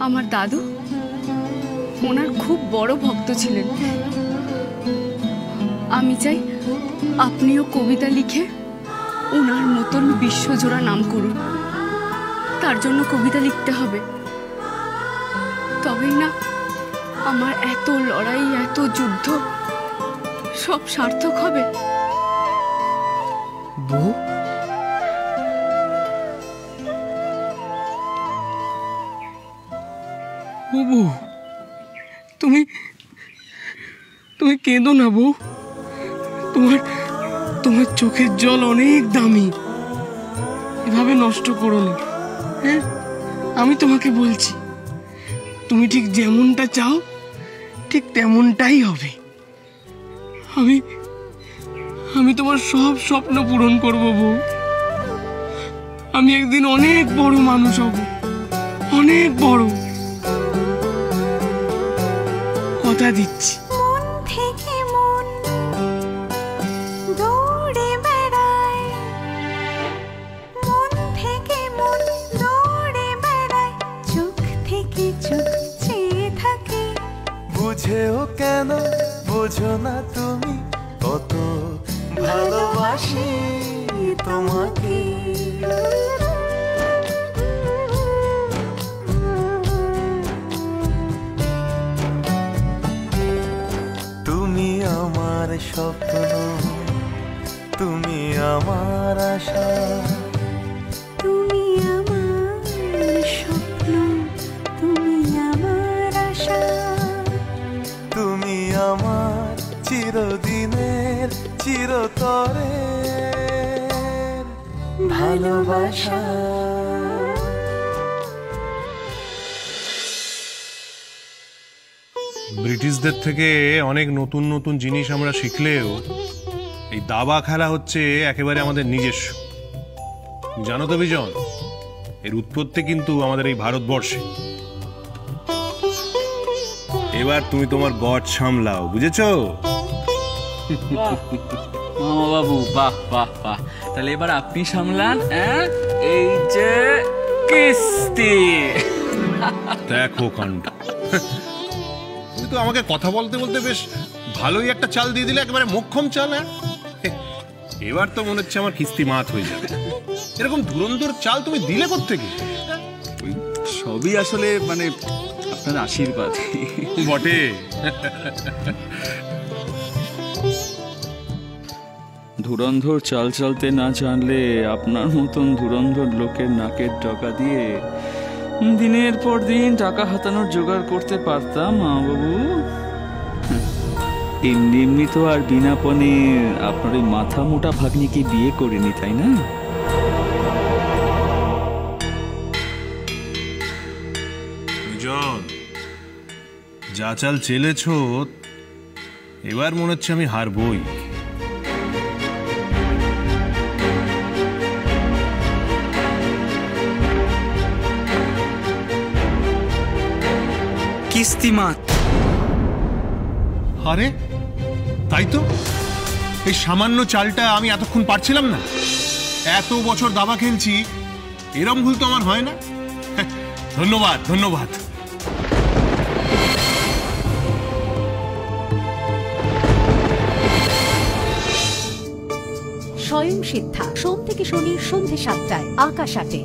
আমার দাদু ওনার খুব বড় ভক্ত ছিলেন। আমি চাই আপনিও কবিতা লিখে ওনার মতন বিশ্বজোড়া নাম করুন। তার জন্য কবিতা লিখতে হবে, তবেই না আমার এত লড়াই, এত যুদ্ধ সব সার্থক হবে। বউ, বউ, তুমি তুমি কেঁদো না বউ। তোমার তোমার চোখের জল অনেক দামি, এভাবে নষ্ট করো না। হ্যাঁ, আমি তোমাকে বলছি, তুমি ঠিক যেমনটা চাও ঠিক তেমনটাই হবে। আমি আমি তোমার সব স্বপ্ন পূরণ করব বউ। আমি একদিন অনেক বড় মানুষ হব, অনেক বড়, কথা দিচ্ছি। বুঝেও কেন বোঝো না তুমি, কত ভালোবাসি তোমাকে। তুমি আমার স্বপ্ন, তুমি আমার আশা, তুমি আমার স্বপ্ন, তুমি আমার আশা, তুমি আমার চিরদিনের চিরতরের ভালোবাসা। ব্রিটিশদের থেকে অনেক নতুন নতুন জিনিস আমরা শিখলেও এই দাবা খেলা হচ্ছে একেবারে আমাদের নিজস্ব। জানো তো বিজন, এর উৎপত্তি কিন্তু আমাদের এই ভারতবর্ষে। এবার তুমি তোমার গড সামলাও, বুঝেছো? মামা বাবু, বাহ বাহ বাহ। তাহলে এবার আপনি সামলান। এই যে কিস্তি। দেখো কাণ্ড, তুমি তো আমাকে কথা বলতে বলতে বেশ ভালোই একটা চাল দিয়ে দিলে, একেবারে মোক্ষম চাল। এবার তো মনে হচ্ছে আমার কিস্তি মাত হয়ে যাবে। এরকম ধুরন্ধর চাল তুমি দিলে কোত্থেকে? সবই আসলে মানে আপনার আশীর্বাদ বটে। ধুরন্ধর চাল চালতে না জানলে আপনার মতন ধুরন্ধর লোকের নাকের ডগা দিয়ে দিনের পর দিন টাকা হাতানোর জোগাড় করতে পারতাম মা বাবু। এমনি এমনি তো আর বিনা পণে আপনার ওই মাথা মোটা ভাগ্নিকে বিয়ে করিনি, তাই না? বিজন, যা চাল চেলেছ এবার মনে হচ্ছে আমি হারবই। কিস্তিমাত। আরে তাই তো, এই সামান্য চালটা আমি এতক্ষণ পারছিলাম না। এত বছর দাবা খেলছি, এরম ভুল তো আমার হয় না। ধন্যবাদ ধন্যবাদ। স্বয়ং সিদ্ধা, সোম থেকে শনি সন্ধ্যে ৭টায়, আকাশ ৮-এ।